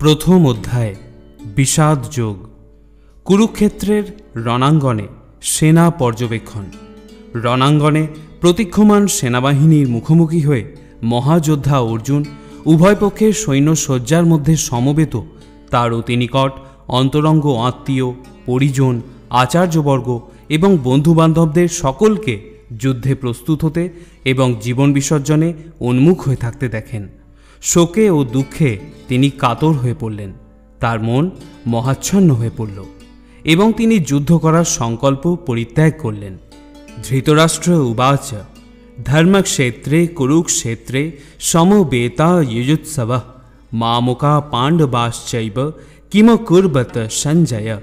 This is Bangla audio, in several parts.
প্রথম অধ্যায় বিষাদ যোগ। কুরুক্ষেত্রের রণাঙ্গনে সেনা পর্যবেক্ষণ। রণাঙ্গনে প্রতীক্ষমান সেনাবাহিনীর মুখোমুখি হয়ে মহাযোদ্ধা অর্জুন উভয় পক্ষের সৈন্যসজ্জার মধ্যে সমবেত তার অতি নিকট অন্তরঙ্গ আত্মীয়, পরিজন, আচার্যবর্গ এবং বন্ধুবান্ধবদের সকলকে যুদ্ধে প্রস্তুত হতে এবং জীবন বিসর্জনে উন্মুখ হয়ে থাকতে দেখেন। শোকে ও দুঃখে তিনি কাতর হয়ে পড়লেন। তার মন মহাচ্ছন্ন হয়ে পড়ল এবং তিনি যুদ্ধ করার সংকল্প পরিত্যাগ করলেন। ধৃতরাষ্ট্র উবাচ ধর্মক্ষেত্রে কুরুক্ষেত্রে সমবেতা যুজুৎসবঃ মামুকা পাণ্ডবাশ্চৈব কিম কুর্বত সঞ্জয়।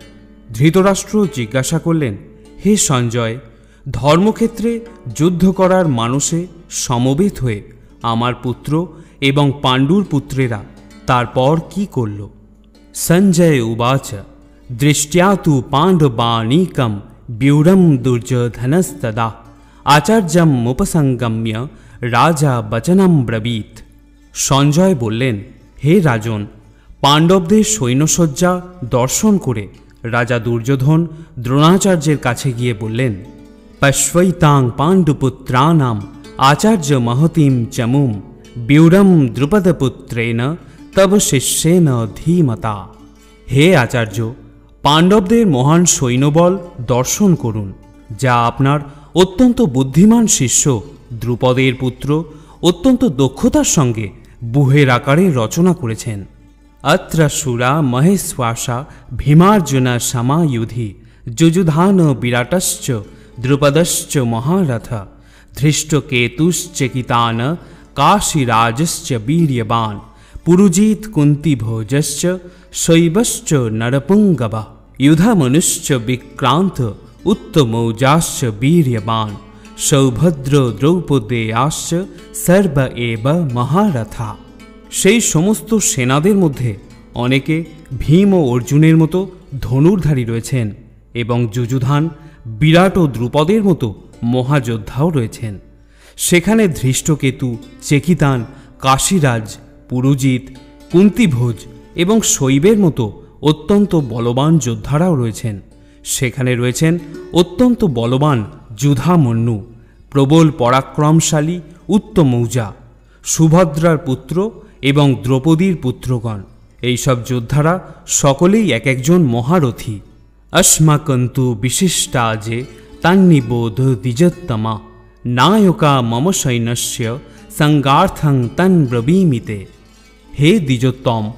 ধৃতরাষ্ট্র জিজ্ঞাসা করলেন, হে সঞ্জয়, ধর্মক্ষেত্রে যুদ্ধ করার মানসে সমবেত হয়ে আমার পুত্র এবং পাণ্ডুর পুত্রেরা তারপর কি করল? সঞ্জয় উবাচ দৃষ্ট্যা তু পাণ্ডবানীকম ব্যূঢ়ম দুর্যোধনস্তদা আচার্যম উপসংগম্য রাজা বচনম ব্রবীত। সঞ্জয় বললেন, হে রাজন, পাণ্ডবদের সৈন্যসজ্জা দর্শন করে রাজা দুর্যোধন দ্রোণাচার্যের কাছে গিয়ে বললেন, পশ্বৈতাং পাণ্ডুপুত্রানাম আচার্য মহতিম চমুম ব্যূঢ়ম দ্রুপদপুত্রেণ তব শিষ্যেন ধীমতা। হে আচার্য, পাণ্ডবদের মহান সৈন্যবল দর্শন করুন, যা আপনার অত্যন্ত বুদ্ধিমান শিষ্য দ্রুপদের পুত্র অত্যন্ত দক্ষতার সঙ্গে বুহের আকারে রচনা করেছেন। অত্র সুরা মহেশ্বাসা ভীমার্জুন সমায়ুধি যুযুধান বিরাটশ্চ দ্রুপদশ্চ মহারথ ধৃষ্টকেতুশ্চকিতান কাশীরাজশ্চ বীর্যবান পুরুজিত কুন্তিভোজশ্চ শৈবশ্চ নরপুঙ্গব युधामनुश्च विक्रांत उत्तमौजाश्च वीर्यवान सौभद्र द्रौपदेयाश्च सर्व एव महारथा। সেই সমস্ত সেনাদের মধ্যে অনেকে ভীম ও অর্জুনের মতো ধনুর্ধারী রয়েছেন এবং যুযুধান, বিরাট ও দ্রুপদের মতো মহাযোদ্ধাও রয়েছেন। সেখানে ধৃষ্টকেতু, চেকিতান, কাশীরাজ, পুরুজিত, কুন্তিভোজ এবং শৈবের মতো অত্যন্ত বলবান যোদ্ধারাও রয়েছেন। সেখানে রয়েছেন অত্যন্ত বলবান যুধামন্যু, প্রবল পরাক্রমশালী উত্তমৌজা, সুভদ্রার পুত্র এবং দ্রৌপদীর পুত্রগণ। এইসব যোদ্ধারা সকলেই এক একজন মহারথী। अस्माकन्तु विशिष्टा जे तन्निबोध द्विजोत्तमा नायका मम सैन्यस्य संगार्थं तन्ब्रवीमिते। হে দ্বিজোত্তম,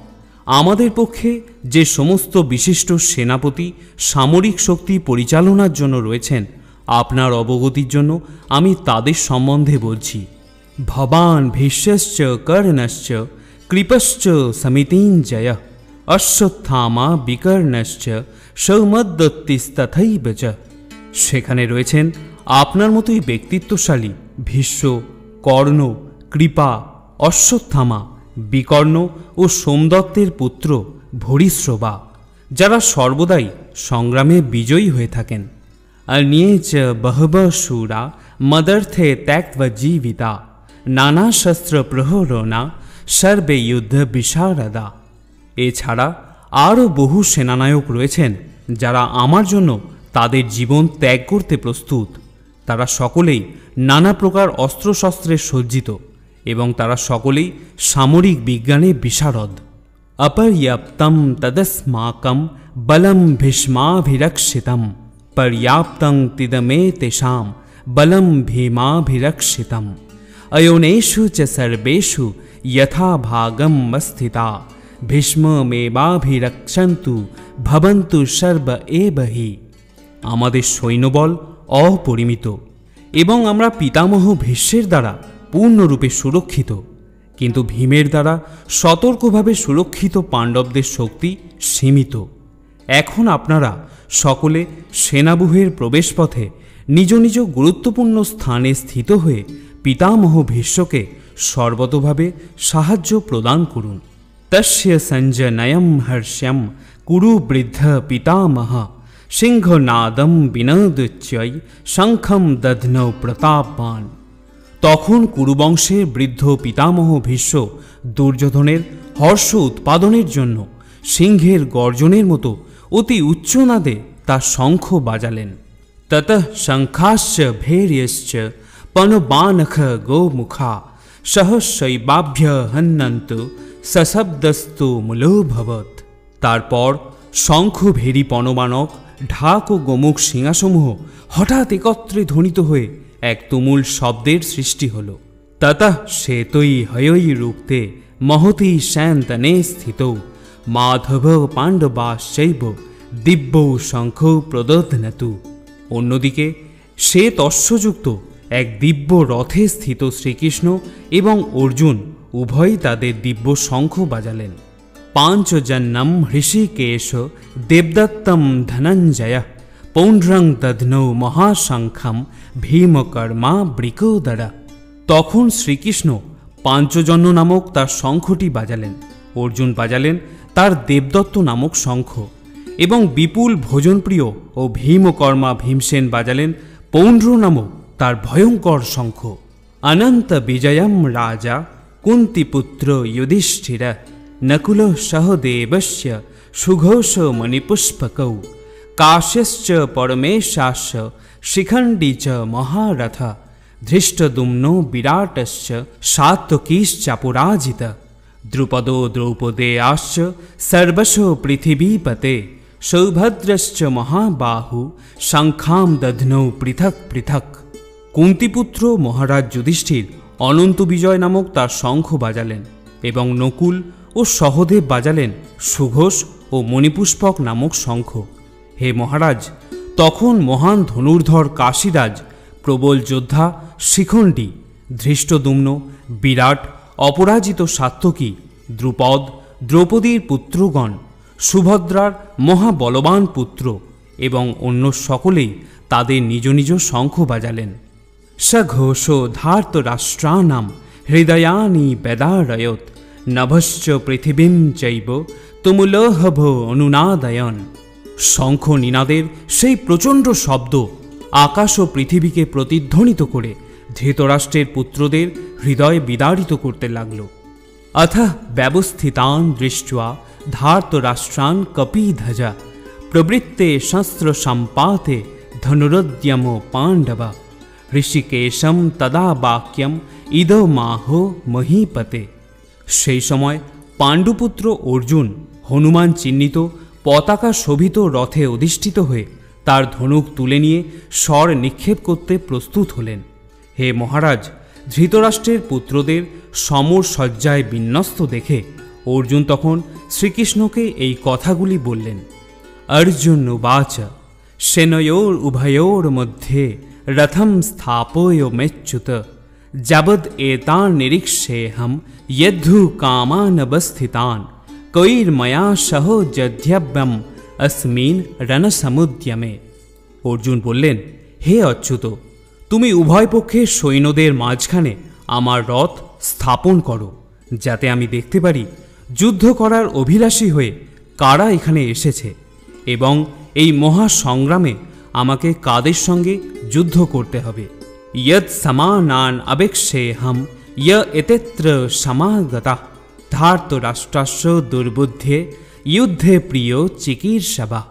আমাদের পক্ষে যে সমস্ত বিশিষ্ট সেনাপতি সামরিক শক্তি পরিচালনার জন্য রয়েছেন, আপনার অবগতির জন্য আমি তাদের সম্বন্ধে বলছি। ভবান ভীষ্মশ্চ কর্ণশ্চ কৃপশ্চ সমিতিঞ্জয় অশ্বত্থামা বিকর্ণশ্চ সৌমদ্দত্তিস্তথৈব চ। সেখানে রয়েছেন আপনার মতোই ব্যক্তিত্বশালী ভীষ্ম, কর্ণ, কৃপা, অশ্বত্থামা, বিকর্ণ ও সোমদত্তের পুত্র ভূরিশ্রবা, যারা সর্বদাই সংগ্রামে বিজয়ী হয়ে থাকেন। अन्ये च बहवः शूरा मदर्थे त्यक्त्वा जीविता नाना शस्त्र प्रहरणा सर्वे युद्ध विशारदा। এছাড়া আরও বহু সেনানায়ক রয়েছেন যারা আমার জন্য তাদের জীবন ত্যাগ করতে প্রস্তুত। তারা সকলেই নানা প্রকার অস্ত্রশস্ত্রে সজ্জিত এবং তারা সকলেই সামরিক বিজ্ঞানে বিশারদ। অপর্যাপ্তম তদস্মাকম বলম ভীষ্মাভিরক্ষিতম पर्याप्तं तिदमे तेषां बलं भीमाभिरक्षितम् अयोनेषु च सर्वेषु यथा भागम् स्थिता भीष्ममेवाभिरक्षन्तु भवन्तु सर्व एव हि। আমাদের সৈন্যবল অপরিমিত এবং আমরা পিতামহ ভীষ্মের দ্বারা পূর্ণরূপে সুরক্ষিত, কিন্তু ভীমের দ্বারা সতর্কভাবে সুরক্ষিত পাণ্ডবদের শক্তি সীমিত। এখন আপনারা সকলে সেনাবুহের প্রবেশপথে নিজ নিজ গুরুত্বপূর্ণ স্থানে স্থিত হয়ে পিতামহ ভীষ্মকে সর্বতোভাবে সাহায্য প্রদান করুন। তস্য সঞ্জনয়ম হর্ষ্যম কুরু বৃদ্ধ পিতামহ সিংহনাদম বিনোদচ্যৈ শঙ্খম দধ্নৌ প্রতাপবান। তখন কুরুবংশের বৃদ্ধ পিতামহ ভীষ্ম দুর্যোধনের হর্ষ উৎপাদনের জন্য সিংহের গর্জনের মতো অতি উচ্চনাদে তার শঙ্খ বাজালেন। ততঃ শঙ্খাশ্চ ভের্যশ্চ পনবানখ গোমুখা সহস্রৈবাভ্য হন্নন্তু সশব্দস্তু মূলোভবৎ। তারপর শঙ্খ ভেরি পনবানক ঢাক ও গোমুখ সিংহাসমূহ হঠাৎ একত্রে ধ্বনিত হয়ে এক তুমুল শব্দের সৃষ্টি হল। ততঃ শ্বেতৈ হয়ৈ রুক্তে মহতি শ্যান্তনে স্থিত মাধব পাণ্ডবাশ্চৈব দিব্যৌ শঙ্খ প্রদধ্নতু। অন্যদিকে শ্বেত অশ্বযুক্ত এক দিব্য রথে স্থিত শ্রীকৃষ্ণ এবং অর্জুন উভয়ই তাদের দিব্য শঙ্খ বাজালেন। পাঞ্চজন্যম হৃষিকেশ দেবদত্তম ধনঞ্জয় পৌণ্ড্রং দধ্নৌ মহাশঙ্খম ভীমকর্মা বৃকোদরা। তখন শ্রীকৃষ্ণ পাঞ্চজন্য নামক তার শঙ্খটি বাজালেন, অর্জুন বাজালেন তার দেবদত্ত নামক শঙ্খ, এবং বিপুল ভোজনপ্রিয় ও ভীমকর্মা ভীমসেন বাজালেন পৌণ্ড্র নামক তার ভয়ঙ্কর শঙ্খ। অনন্ত বিজয়ম রাজা কুন্তিপুত্র যুধিষ্ঠির নকুল সহদেবস্য সুঘোষ মণিপুষ্পকৌ কাশ্যশ্চ পরমেশাশ্চ শিখণ্ডী চ মহারথ ধৃষ্টদ্যুম্নো বিরাটশ্চ সাত্ত্বকীশ্চাপরাজিত দ্রুপদো দ্রৌপদেয়াশ্চ সর্বশো পৃথিবীপতে সৌভদ্রশ্চ মহাবাহু শঙ্খাম দধ্নৌ পৃথক পৃথক। কুন্তিপুত্র মহারাজ যুধিষ্ঠির অনন্ত বিজয় নামক তার শঙ্খ বাজালেন এবং নকুল ও সহদেব বাজালেন সুঘোষ ও মণিপুষ্পক নামক শঙ্খ। হে মহারাজ, তখন মহান ধনুর্ধর কাশীরাজ, প্রবল যোদ্ধা শিখণ্ডী, ধৃষ্টদ্যুম্ন, বিরাট, অপরাজিত সাত্ত্বকী, দ্রুপদ, দ্রৌপদীর পুত্রগণ, সুভদ্রার মহাবলবান পুত্র এবং অন্য সকলেই তাদের নিজ নিজ শঙ্খ বাজালেন। সঘোষ ধার্তরাষ্ট্রাণাম হৃদয়ানি বেদারয়ত নভশ্চ পৃথিবীম চৈব তুমুলহভ অনুনাদয়ন। শঙ্খ নিনাদের সেই প্রচণ্ড শব্দ আকাশ ও পৃথিবীকে প্রতিধ্বনিত করে ধৃতরাষ্ট্রের পুত্রদের হৃদয় বিদারিত করতে লাগল। অথ ব্যবস্থিতান দৃष्ट्वा ধার্তরাষ্ট্রান কপিধ্বজা প্রবৃত্তে শস্ত্র সম্পাতে ধনুরোদ্যম পাণ্ডবা ঋষিকেশম তদা বাক্যম ইদমাহো মহীপতে। সেই সময় পাণ্ডুপুত্র অর্জুন হনুমান চিহ্নিত পতাকা শোভিত রথে অধিষ্ঠিত হয়ে তার ধনুক তুলে নিয়ে স্বর নিক্ষেপ করতে প্রস্তুত হলেন। হে মহারাজ, ধৃতরাষ্ট্রের পুত্রদের সমর সজ্জায় বিন্যস্ত দেখে অর্জুন তখন শ্রীকৃষ্ণকে এই কথাগুলি বললেন। অর্জুন উবাচ সেনয়োর উভয়োর মধ্যে রথম স্থাপয় মেচ্যুত যাবদ এতান নিরীক্ষেহম यद्धु कामानवस्थितान কৈর্ময়া সহ যদ্যব্যম अस्मिन् রণসমুদ্যমে। অর্জুন বললেন, হে অচ্যুত, তুমি উভয় পক্ষের সৈন্যদের মাঝখানে আমার রথ স্থাপন করো, যাতে আমি দেখতে পারি যুদ্ধ করার অভিলাষী হয়ে কারা এখানে এসেছে এবং এই মহাসংগ্রামে আমাকে কাদের সঙ্গে যুদ্ধ করতে হবে। यत् समानान अपेक्षेहम य एतेत्र समागता ধার্তরাষ্ট্রাস্য দুর্বুদ্ধে যুদ্ধে প্রিয় চিকিৎসাবা।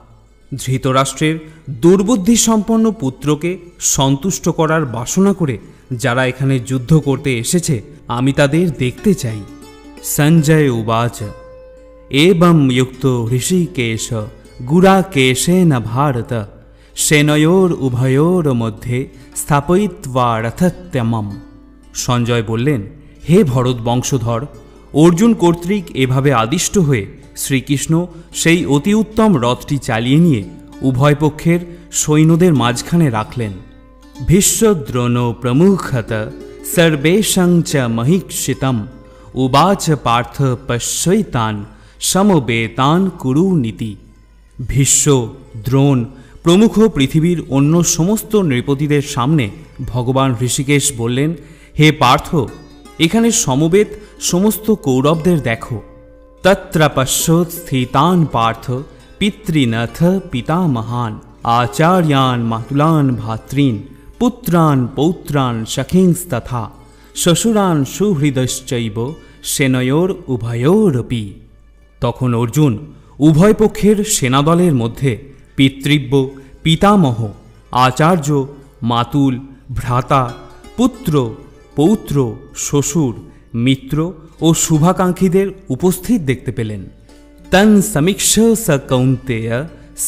ধৃতরাষ্ট্রের দুর্বুদ্ধি সম্পন্ন পুত্রকে সন্তুষ্ট করার বাসনা করে যারা এখানে যুদ্ধ করতে এসেছে আমি তাদের দেখতে চাই। সঞ্জয় উবাচ এবং যুক্ত ঋষিকেশ গুড়াকেশেন ভারত সেনয়োর উভয়োর মধ্যে স্থাপয়িত্বা রথত্যমম। সঞ্জয় বললেন, হে ভরত বংশধর, অর্জুন কর্তৃক এভাবে আদিষ্ট হয়ে শ্রীকৃষ্ণ সেই অতি উত্তম রথটি চালিয়ে নিয়ে উভয় পক্ষের সৈন্যদের মাঝখানে রাখলেন। ভীষ্মদ্রোণ প্রমুখত সর্বেষাং চ মহীক্ষিতম উবাচ পার্থ পশ্যৈতান সমবেতান কুরু নীতি। ভীষ্ম, দ্রোণ প্রমুখ পৃথিবীর অন্য সমস্ত নৃপতিদের সামনে ভগবান ঋষিকেশ বললেন, হে পার্থ, এখানে সমবেত সমস্ত কৌরবদের দেখো। তত্র পশ্যত স্থিতান পার্থ পিতৃনাথ পিতামহান আচার্যান মাতুলান ভাতৃন পুত্রান পৌত্রান সখিংস্তথা শ্বশুরান সুহৃদশ্চৈব সেনয়োর উভয়োরপি। তখন অর্জুন উভয় পক্ষের সেনাদলের মধ্যে পিতৃব্য, পিতামহ, আচার্য, মাতুল, ভ্রাতা, পুত্র, পৌত্র, শ্বশুর, মিত্র ও শুভাকাঙ্ক্ষীদের উপস্থিত দেখতে পেলেন। তন সমীক্ষ স কৌন্তেয়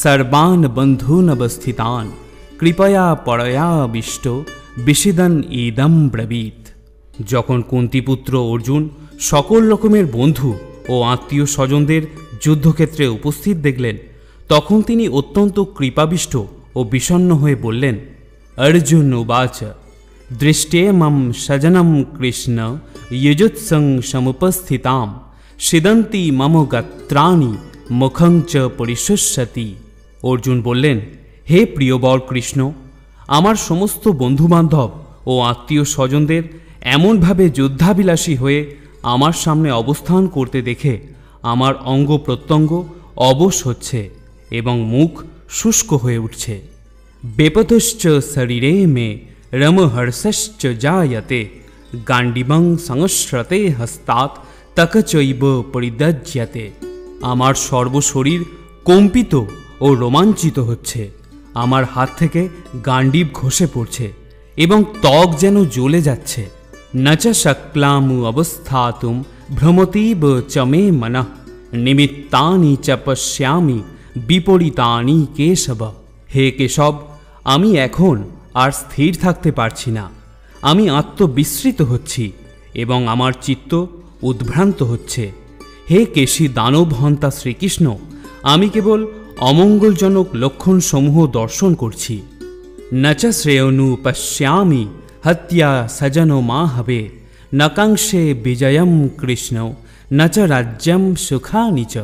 সর্বান বন্ধূন অবস্থিতান কৃপয়া পরয়াবিষ্ট বিষিদন ইদম ব্রবীত। যখন কুন্তিপুত্র অর্জুন সকল রকমের বন্ধু ও আত্মীয় স্বজনদের যুদ্ধক্ষেত্রে উপস্থিত দেখলেন, তখন তিনি অত্যন্ত কৃপাবিষ্ট ও বিষণ্ণ হয়ে বললেন, অর্জুন উবাচ দৃষ্টে মম সজনম কৃষ্ণ যুজুৎসং সমুপস্থিতাম সিদন্তি মম গাত্রাণি মুখং চ পরিশুষ্যতি। অর্জুন বললেন, হে প্রিয়বর কৃষ্ণ, আমার সমস্ত বন্ধুবান্ধব ও আত্মীয় স্বজনদের এমনভাবে যুদ্ধাবিলাসী হয়ে আমার সামনে অবস্থান করতে দেখে আমার অঙ্গ প্রত্যঙ্গ অবশ হচ্ছে এবং মুখ শুষ্ক হয়ে উঠছে। বেপতুশ্চ শরীরে মে রমহর্ষশ্চ জায়তে গান্ডিবং সংস্রতে হস্তাৎ তকচৈব পরিদজ্যতে। আমার সর্বশরীর কম্পিত ও রোমাঞ্চিত হচ্ছে, আমার হাত থেকে গান্ডিব খসে পড়ছে এবং ত্বক যেন জ্বলে যাচ্ছে। ন চ শক্লামু অবস্থাতুম ভ্রমতীব চ মে মনঃ নিমিত্তানি চ পশ্যামি বিপরীতানি কেশব। হে কেশব, আমি এখন আর স্থির থাকতে পারছি না, আমি আত্মবিস্মৃত হচ্ছি এবং আমার চিত্ত উদ্ভ্রান্ত হচ্ছে। হে কেশী দানব হন্তা শ্রীকৃষ্ণ, আমি কেবল অমঙ্গলজনক লক্ষণসমূহ দর্শন করছি। ন চ শ্রেয়নু পশ্যামি হত্যা সজনো মা হবে ন কাংক্ষে বিজয়ম কৃষ্ণ ন চ রাজ্যম সুখানি চ।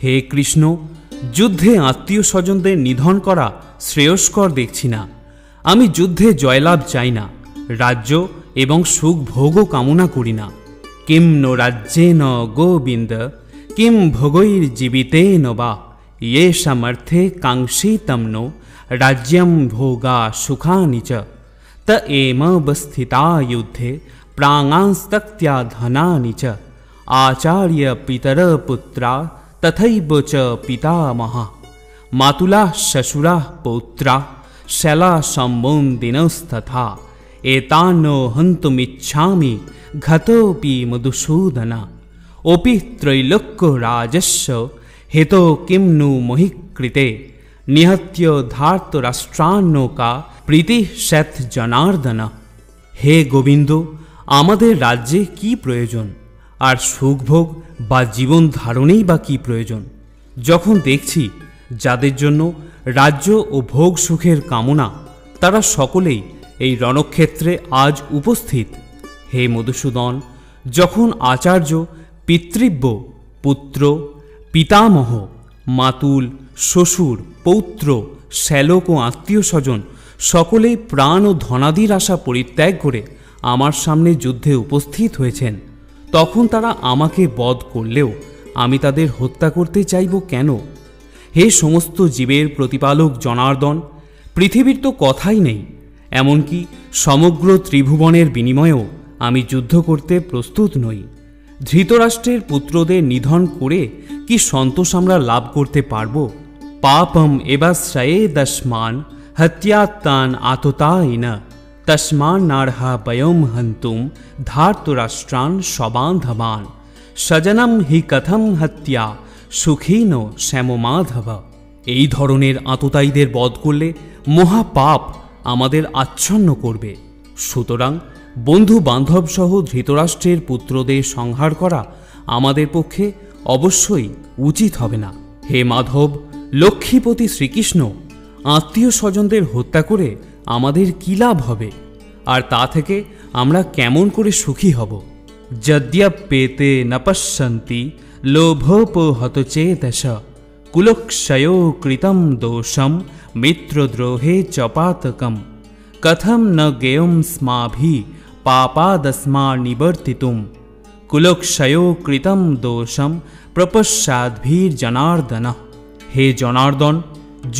হে কৃষ্ণ, যুদ্ধে আত্মীয় স্বজনদের নিধন করা শ্রেয়স্কর দেখছি না। আমি যুদ্ধে জয়লাভ চাই না, রাজ্য এবং সুখ ভোগও কামনা করি না। কিম নো রাজ্যেন গোবিন্দ কিম ভোগৈর্জীবিতেন বা ইয়ে সমর্থে কাঙ্ক্ষিতম নো রাজ্যম ভোগা সুখানি চ। त एमवस्थिता युद्धे प्राणांस्तक्त्या धनानि च आचार्य पितर पुत्रा तथैव च पितामहा मातुलाः शशुराः पौत्राः शैला सम्बोधिनस्तथा एतान्नो हन्तुमिच्छामि घतोऽपि मधुसूदन। ओपि त्रैलोक्यराजस्य हेतो किं नु मोहि कृते निहत्य धार्तराष्ट्रान्नोका প্রীতি শ্যাথ জনার্দন। হে গোবিন্দ, আমাদের রাজ্যে কি প্রয়োজন, আর সুখভোগ বা জীবন ধারণেই বা কি প্রয়োজন, যখন দেখছি যাদের জন্য রাজ্য ও ভোগ সুখের কামনা তারা সকলেই এই রণক্ষেত্রে আজ উপস্থিত। হে মধুসূদন, যখন আচার্য, পিতৃব্য, পুত্র, পিতামহ, মাতুল, শ্বশুর, পৌত্র, শ্যালক ও আত্মীয় স্বজন সকলেই প্রাণ ও ধনাদির আশা পরিত্যাগ করে আমার সামনে যুদ্ধে উপস্থিত হয়েছেন, তখন তারা আমাকে বধ করলেও আমি তাদের হত্যা করতে চাইব কেন? হে সমস্ত জীবের প্রতিপালক জনার্দন, পৃথিবীর তো কথাই নেই, এমনকি সমগ্র ত্রিভুবনের বিনিময়েও আমি যুদ্ধ করতে প্রস্তুত নই। ধৃতরাষ্ট্রের পুত্রদের নিধন করে কি সন্তোষ আমরা লাভ করতে পারব? পাপম এবাশ্রয়ে দস্মান হত্যাত্তান আততায়িন তস্মান্নার্হা বয়ম হন্তুম ধার্তরাষ্ট্রান সবান্ধবান সজনম হি কথম হত্যা সুখীন শ্যামমাধব। এই ধরনের আততায়ীদের বধ করলে মহাপাপ আমাদের আচ্ছন্ন করবে। সুতরাং বন্ধু বান্ধব সহ ধৃতরাষ্ট্রের পুত্রদের সংহার করা আমাদের পক্ষে অবশ্যই উচিত হবে না। হে মাধব, লক্ষ্মীপতি শ্রীকৃষ্ণ, আত্মীয় স্বজনদের হত্যা করে আমাদের কী লাভ হবে, আর তা থেকে আমরা কেমন করে সুখী হব? যদ্যপেতে ন পশ্যন্তি লোভোপহতচেতস কুলক্ষয়ো কৃতম দোষম মিত্রদ্রোহে চ পাতকম কথম ন জ্ঞেয়ম স্মাভি পাপাদস্মা নিবর্তিতুম কুলক্ষয়ো কৃতম দোষম প্রপশ্চাদ্ভির্জনার্দন। হে জনার্দন,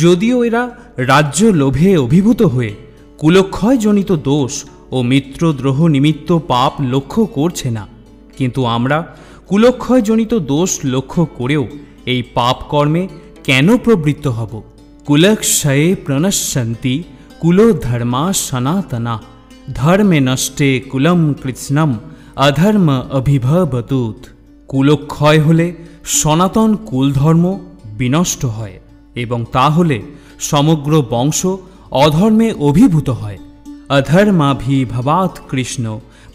যদিও এরা রাজ্য লোভে অভিভূত হয়ে কুলক্ষয়জনিত দোষ ও মিত্রদ্রোহ নিমিত্ত পাপ লক্ষ্য করছে না, কিন্তু আমরা কুলক্ষয়জনিত দোষ লক্ষ্য করেও এই পাপ কর্মে কেন প্রবৃত্ত হব? কুলক্ষয়ে প্রণশ্যন্তি কুলো ধর্মা সনাতনা, ধর্মে নষ্টে কুলম কৃৎস্নম অধর্ম অভিভবতুত। কুলক্ষয় হলে সনাতন কুলধর্ম বিনষ্ট হয় এবং তা হলে সমগ্র বংশ অধর্মে অভিভূত হয়। অধর্মাভিভবাৎ কৃষ্ণ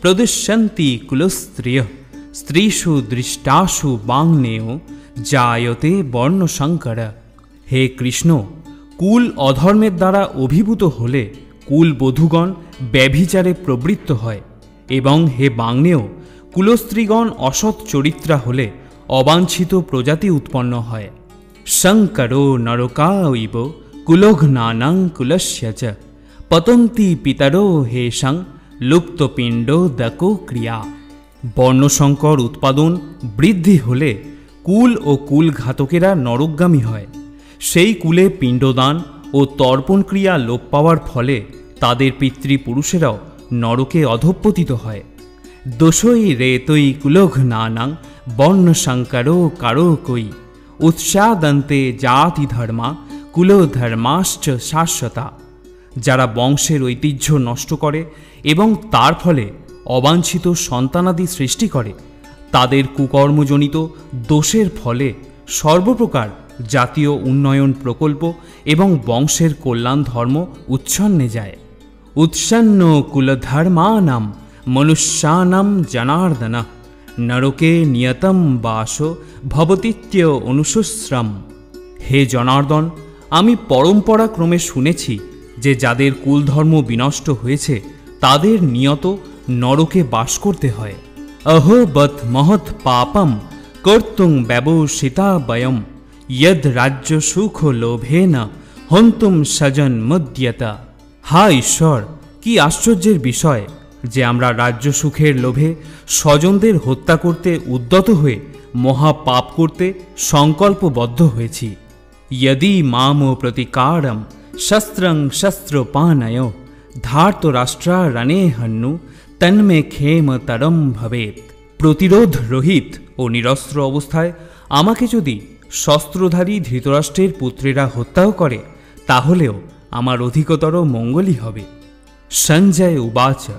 প্রদুষ্যন্তি কুলস্ত্রিয়ঃ, স্ত্রীষু দৃষ্টাসু বাংনেয় জায়তে বর্ণসংকর। হে কৃষ্ণ, কুল অধর্মের দ্বারা অভিভূত হলে কুলবধূগণ ব্যভিচারে প্রবৃত্ত হয় এবং হে বাংনেয়, কুলস্ত্রীগণ অসৎ চরিত্রা হলে অবাঞ্ছিত প্রজাতি উৎপন্ন হয়। শঙ্করো নরকায়ৈব কুলঘ্নানাং কুলস্য চ, পতন্তি পিতরো হেষাং লুপ্তপিণ্ডোদকো ক্রিয়া। বর্ণসংকর উৎপাদন বৃদ্ধি হলে কুল ও কুলঘাতকেরা নরকগামী হয়। সেই কুলে পিণ্ডদান ও তর্পণ ক্রিয়া লোপ পাওয়ার ফলে তাদের পিতৃপুরুষেরাও নরকে অধঃপতিত হয়। দোষই রেতই কুলঘ্নানাং বর্ণসংকরো কারকই, উৎসাদন্তে জাতি ধর্মা কুলধর্মাশ্চ শাশ্বতা। যারা বংশের ঐতিহ্য নষ্ট করে এবং তার ফলে অবাঞ্ছিত সন্তানাদি সৃষ্টি করে, তাদের কুকর্মজনিত দোষের ফলে সর্বপ্রকার জাতীয় উন্নয়ন প্রকল্প এবং বংশের কল্যাণ ধর্ম উচ্ছন্নে যায়। উৎসন্ন কুলধর্মানাম মনুষ্যানাম জনার্দন, নরকে নিয়তম বাস ভবতীত্য অনুশুশ্রম। হে জনার্দন, আমি পরম্পরাক্রমে শুনেছি যে যাদের কুলধর্ম বিনষ্ট হয়েছে তাদের নিয়ত নরকে বাস করতে হয়। অহো বৎ মহৎ পাপম কর্তুং ব্যবসিতা বয়ম, यद राज्य सुख लोभेन हन्तुम सजन मुद्यत। হা ঈশ্বর, কি আশ্চর্যের বিষয় যে আমরা রাজ্য সুখের লোভে স্বজনদের হত্যা করতে উদ্যত হয়ে মহা পাপ করতে সংকল্পবদ্ধ হয়েছি। यदि मामो प्रतिकारम शस्त्रं शस्त्रपाणय ধার্তরাষ্ট্রারণে হন্যু তন্মে ক্ষেমতরম ভবেত। প্রতিরোধ রহিত ও নিরস্ত্র অবস্থায় আমাকে যদি শস্ত্রধারী ধৃতরাষ্ট্রের পুত্রেরা হত্যাও করে তাহলেও আমার অধিকতর মঙ্গলই হবে। সঞ্জয় উবাচ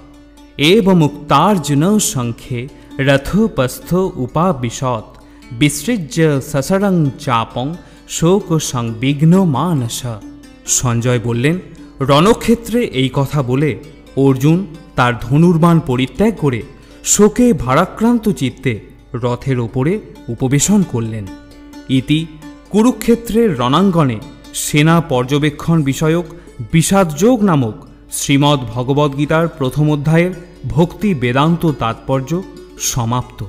এবমুক্তার্জুন সংখ্যে রথোপস্থ উপাবিশত, বিসৃজ্য সসরং চাপং শোক সংবিঘ্ন মানস। সঞ্জয় বললেন, রণক্ষেত্রে এই কথা বলে অর্জুন তার ধনুর্বাণ পরিত্যাগ করে শোকে ভারাক্রান্ত চিত্তে রথের ওপরে উপবেশন করলেন। ইতি কুরুক্ষেত্রের রণাঙ্গনে সেনা পর্যবেক্ষণ বিষয়ক বিষাদযোগ নামক শ্রীমদ্ ভগবদ্গীতার প্রথম অধ্যায়ের ভক্তি বেদান্ত তাৎপর্য সমাপ্ত।